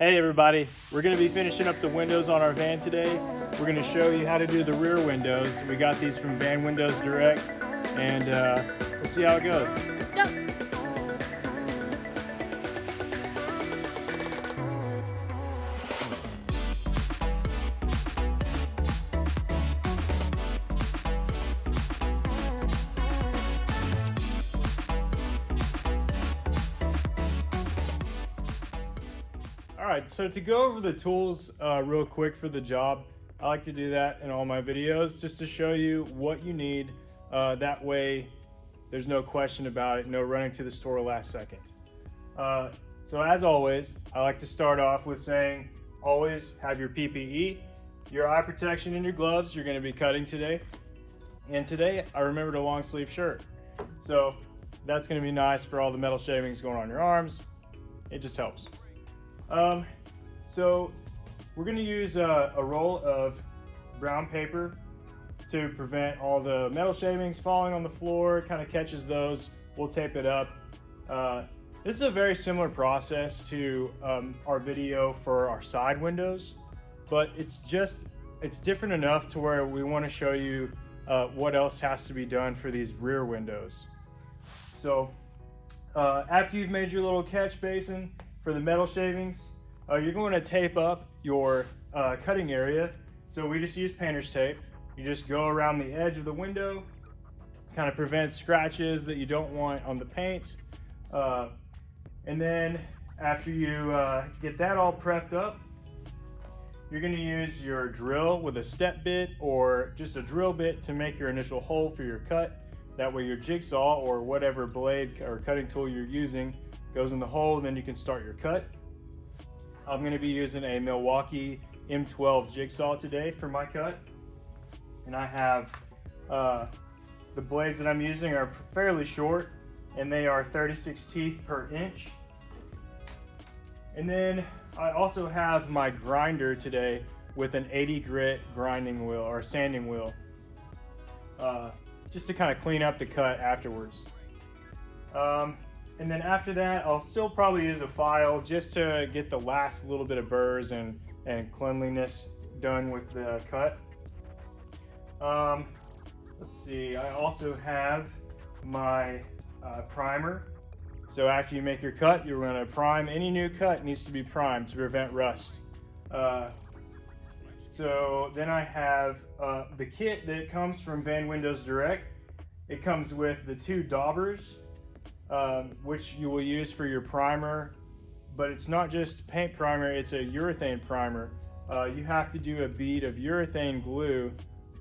Hey everybody, we're going to be finishing up the windows on our van today. We're going to show you how to do the rear windows. We got these from Van Windows Direct, and we'll see how it goes. Let's go. Alright, so to go over the tools real quick for the job, I like to do that in all my videos just to show you what you need. That way there's no question about it, no running to the store last second. So as always, I like to start off with saying always have your PPE, your eye protection, and your gloves. You're going to be cutting today. And today I remembered a long sleeve shirt. So that's going to be nice for all the metal shavings going on your arms. It just helps. So we're going to use a roll of brown paper to prevent all the metal shavings falling on the floor. It kind of catches those. We'll tape it up. This is a very similar process to our video for our side windows, but it's different enough to where we want to show you what else has to be done for these rear windows. So after you've made your little catch basin for the metal shavings, you're going to tape up your cutting area. So we just use painter's tape. You just go around the edge of the window, kind of prevent scratches that you don't want on the paint. And then after you get that all prepped up, you're going to use your drill with a step bit or just a drill bit to make your initial hole for your cut. That way your jigsaw or whatever blade or cutting tool you're using goes in the hole, and then you can start your cut. I'm going to be using a Milwaukee M12 jigsaw today for my cut. And I have the blades that I'm using are fairly short, and they are 36 teeth per inch. And then I also have my grinder today with an 80 grit grinding wheel or sanding wheel, just to kind of clean up the cut afterwards. And then after that, I'll still probably use a file just to get the last little bit of burrs and cleanliness done with the cut. Let's see, I also have my primer. So after you make your cut, you're going to prime. Any new cut needs to be primed to prevent rust. So then I have the kit that comes from Van Windows Direct. It comes with the 2 daubers, which you will use for your primer, but it's not just paint primer, it's a urethane primer. You have to do a bead of urethane glue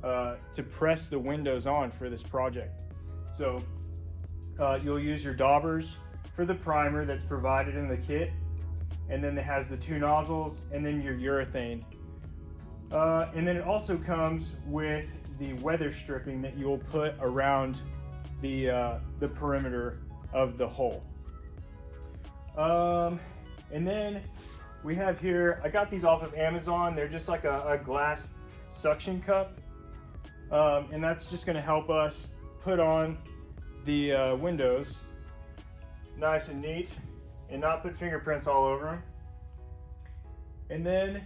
to press the windows on for this project. So you'll use your daubers for the primer that's provided in the kit, and then it has the 2 nozzles and then your urethane. And then it also comes with the weather stripping that you'll put around the perimeter of the hole. And then we have here, I got these off of Amazon. They're just like a glass suction cup. And that's just gonna help us put on the windows nice and neat and not put fingerprints all over them. And then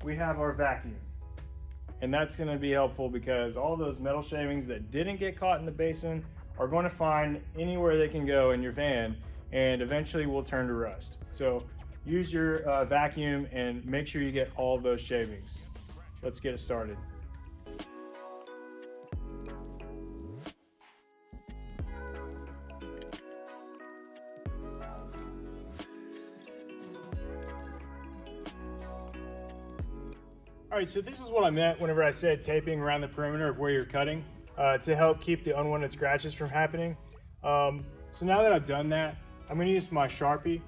we have our vacuum. And that's gonna be helpful because all those metal shavings that didn't get caught in the basin are going to find anywhere they can go in your van and eventually will turn to rust. So use your vacuum and make sure you get all those shavings. Let's get it started. All right, so this is what I meant whenever I said taping around the perimeter of where you're cutting to help keep the unwanted scratches from happening. So now that I've done that, I'm gonna use my Sharpie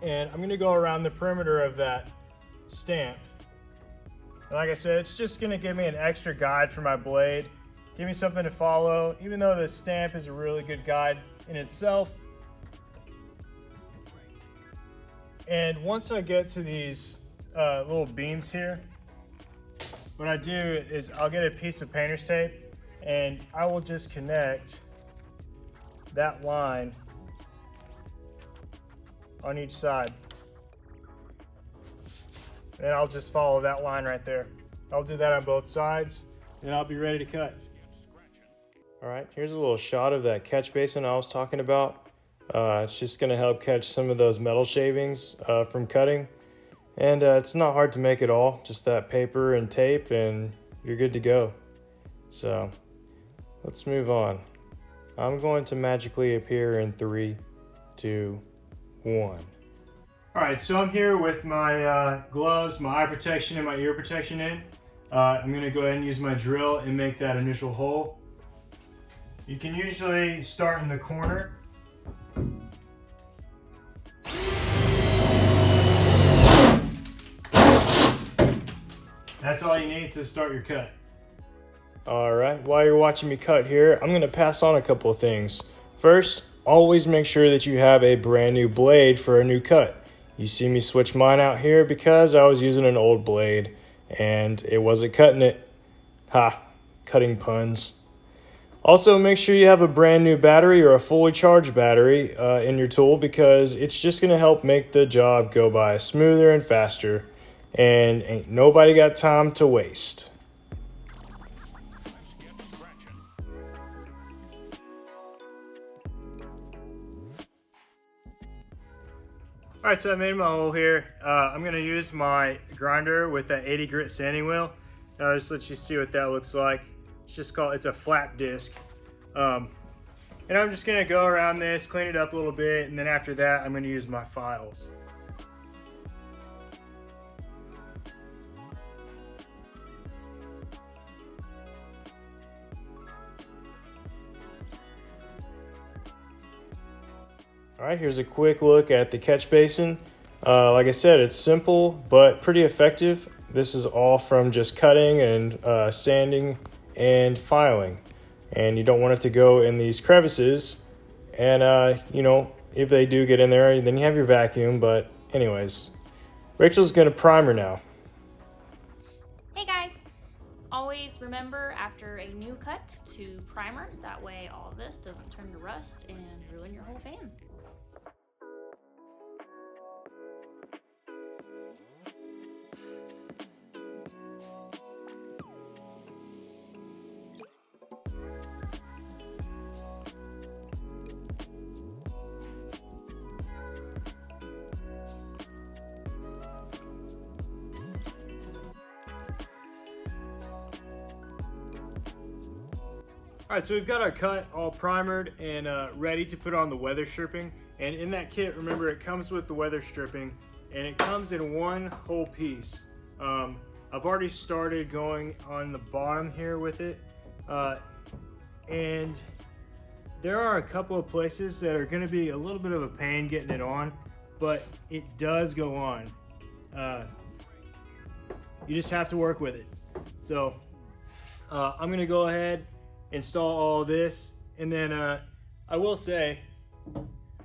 and I'm gonna go around the perimeter of that stamp. And like I said, it's just gonna give me an extra guide for my blade, give me something to follow, even though the stamp is a really good guide in itself. And once I get to these little beams here, what I do is I'll get a piece of painter's tape and I will just connect that line on each side. and I'll just follow that line right there. I'll do that on both sides, and I'll be ready to cut. All right, here's a little shot of that catch basin I was talking about. It's just gonna help catch some of those metal shavings from cutting. And it's not hard to make it all, just that paper and tape, and you're good to go. So let's move on. I'm going to magically appear in 3, 2, 1. All right, so I'm here with my gloves, my eye protection, and my ear protection in. I'm gonna go ahead and use my drill and make that initial hole. You can usually start in the corner. That's all you need to start your cut. All right, while you're watching me cut here, I'm gonna pass on a couple of things. First, always make sure that you have a brand new blade for a new cut. You see me switch mine out here because I was using an old blade and it wasn't cutting it. Ha, cutting puns. Also, make sure you have a brand new battery or a fully charged battery in your tool, because it's just gonna help make the job go by smoother and faster, and ain't nobody got time to waste. All right, so I made my hole here. I'm gonna use my grinder with that 80 grit sanding wheel. I'll just let you see what that looks like. It's a flat disc. And I'm just gonna go around this, clean it up a little bit, and then after that, I'm gonna use my files. All right, here's a quick look at the catch basin. Like I said, it's simple, but pretty effective. This is all from just cutting and sanding and filing. And you don't want it to go in these crevices. And, if they do get in there, then you have your vacuum. But anyways, Rachel's gonna primer now. Hey guys, always remember after a new cut to primer. That way all of this doesn't turn to rust and ruin your whole pan. All right, so we've got our cut all primered and ready to put on the weather stripping. And in that kit, remember, it comes with the weather stripping, and it comes in one whole piece. I've already started going on the bottom here with it. And there are a couple of places that are gonna be a little bit of a pain getting it on, but it does go on. You just have to work with it. So I'm gonna go ahead, install all this, and then I will say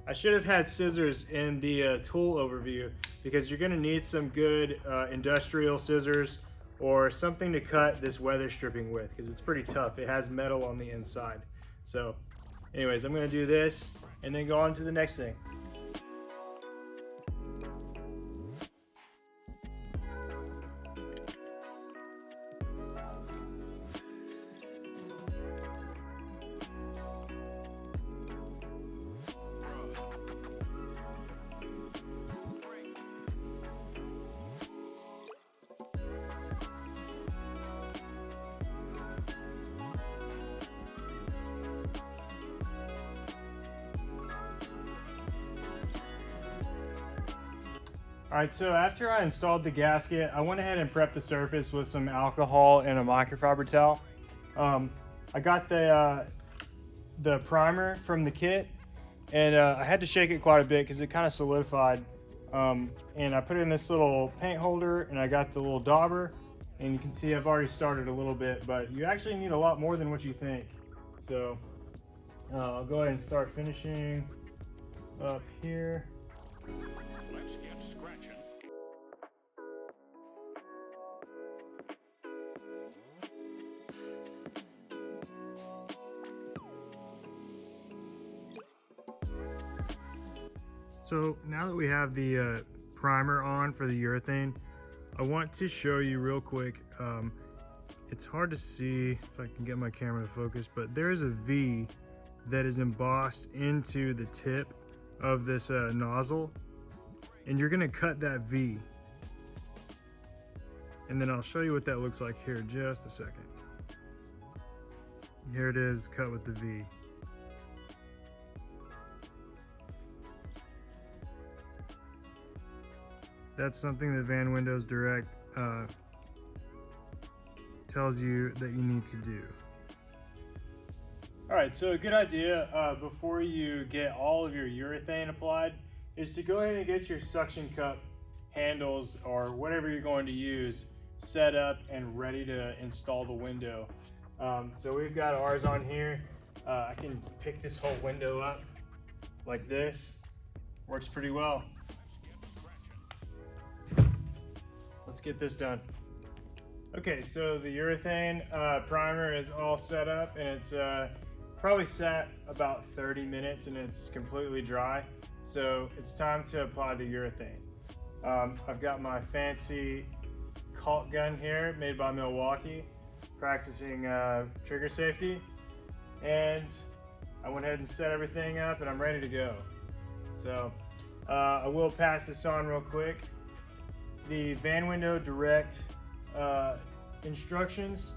I should have had scissors in the tool overview, because you're gonna need some good industrial scissors or something to cut this weather stripping with, because it's pretty tough. It has metal on the inside. So anyways, I'm gonna do this and then go on to the next thing. All right, so after I installed the gasket, I went ahead and prepped the surface with some alcohol and a microfiber towel. I got the primer from the kit, and I had to shake it quite a bit because it kind of solidified. And I put it in this little paint holder, and I got the little dauber, and you can see I've already started a little bit, but you actually need a lot more than what you think. So I'll go ahead and start finishing up here. Let's get scratching. So now that we have the primer on for the urethane, I want to show you real quick. It's hard to see if I can get my camera to focus, but there is a V that is embossed into the tip of this nozzle, and you're gonna cut that V. And then I'll show you what that looks like here in just a second. Here it is, cut with the V. That's something that Van Windows Direct tells you that you need to do. All right, so a good idea before you get all of your urethane applied is to go ahead and get your suction cup handles or whatever you're going to use set up and ready to install the window. So we've got ours on here. I can pick this whole window up like this. Works pretty well. Let's get this done. Okay, so the urethane primer is all set up, and it's probably sat about 30 minutes and it's completely dry. So it's time to apply the urethane. I've got my fancy Caulk gun here made by Milwaukee, practicing trigger safety. And I went ahead and set everything up and I'm ready to go. So I will pass this on real quick. The Van Window Direct instructions,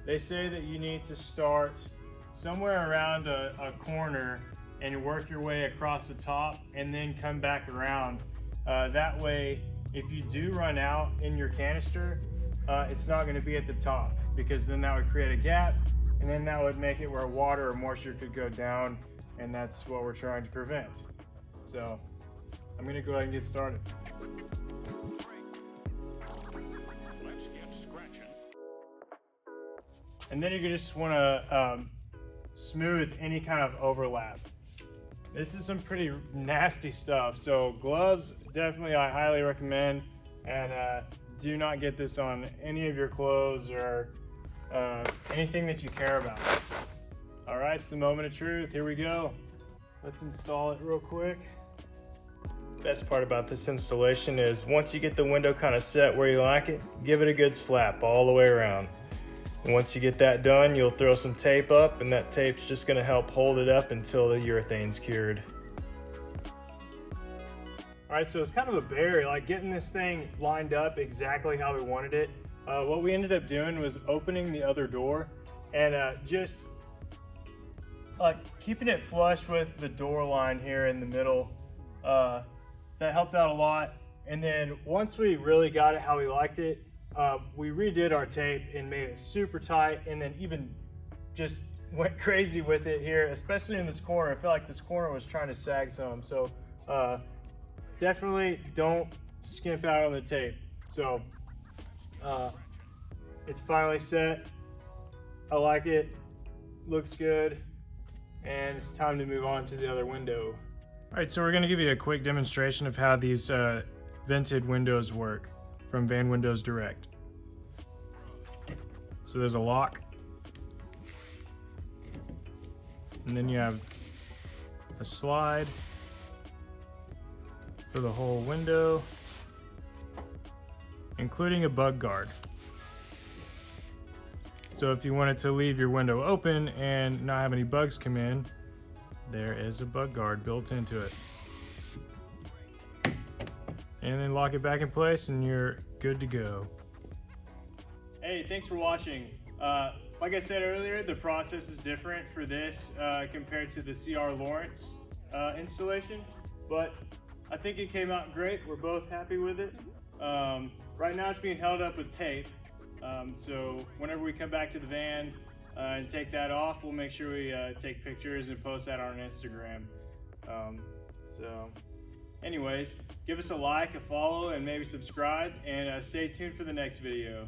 they say that you need to start somewhere around a corner and work your way across the top and then come back around. That way, if you do run out in your canister, it's not going to be at the top, because then that would create a gap, and then that would make it where water or moisture could go down, and that's what we're trying to prevent. So I'm going to go ahead and get started. Let's get scratching. And then you just want to smooth any kind of overlap. This is some pretty nasty stuff, so gloves definitely I highly recommend, and do not get this on any of your clothes or anything that you care about. All right, it's the moment of truth. Here we go. Let's install it real quick. Best part about this installation is once you get the window kind of set where you like it, give it a good slap all the way around. Once you get that done, you'll throw some tape up, and that tape's just going to help hold it up until the urethane's cured. All right, so it's kind of a barrier, like getting this thing lined up exactly how we wanted it. What we ended up doing was opening the other door and just like keeping it flush with the door line here in the middle. That helped out a lot. And then once we really got it how we liked it, we redid our tape and made it super tight, and then even just went crazy with it here, especially in this corner. I feel like this corner was trying to sag some. So definitely don't skimp out on the tape. So it's finally set. I like it, looks good, and it's time to move on to the other window. All right, so we're gonna give you a quick demonstration of how these vented windows work from Van Windows Direct. So there's a lock, and then you have a slide for the whole window, including a bug guard. So if you wanted to leave your window open and not have any bugs come in, there is a bug guard built into it. And then lock it back in place and you're good to go. Hey, thanks for watching. Like I said earlier, the process is different for this compared to the CR Lawrence installation, but I think it came out great. We're both happy with it. Right now it's being held up with tape. So whenever we come back to the van and take that off, we'll make sure we take pictures and post that on Instagram. So anyways, give us a like, a follow, and maybe subscribe, and stay tuned for the next video.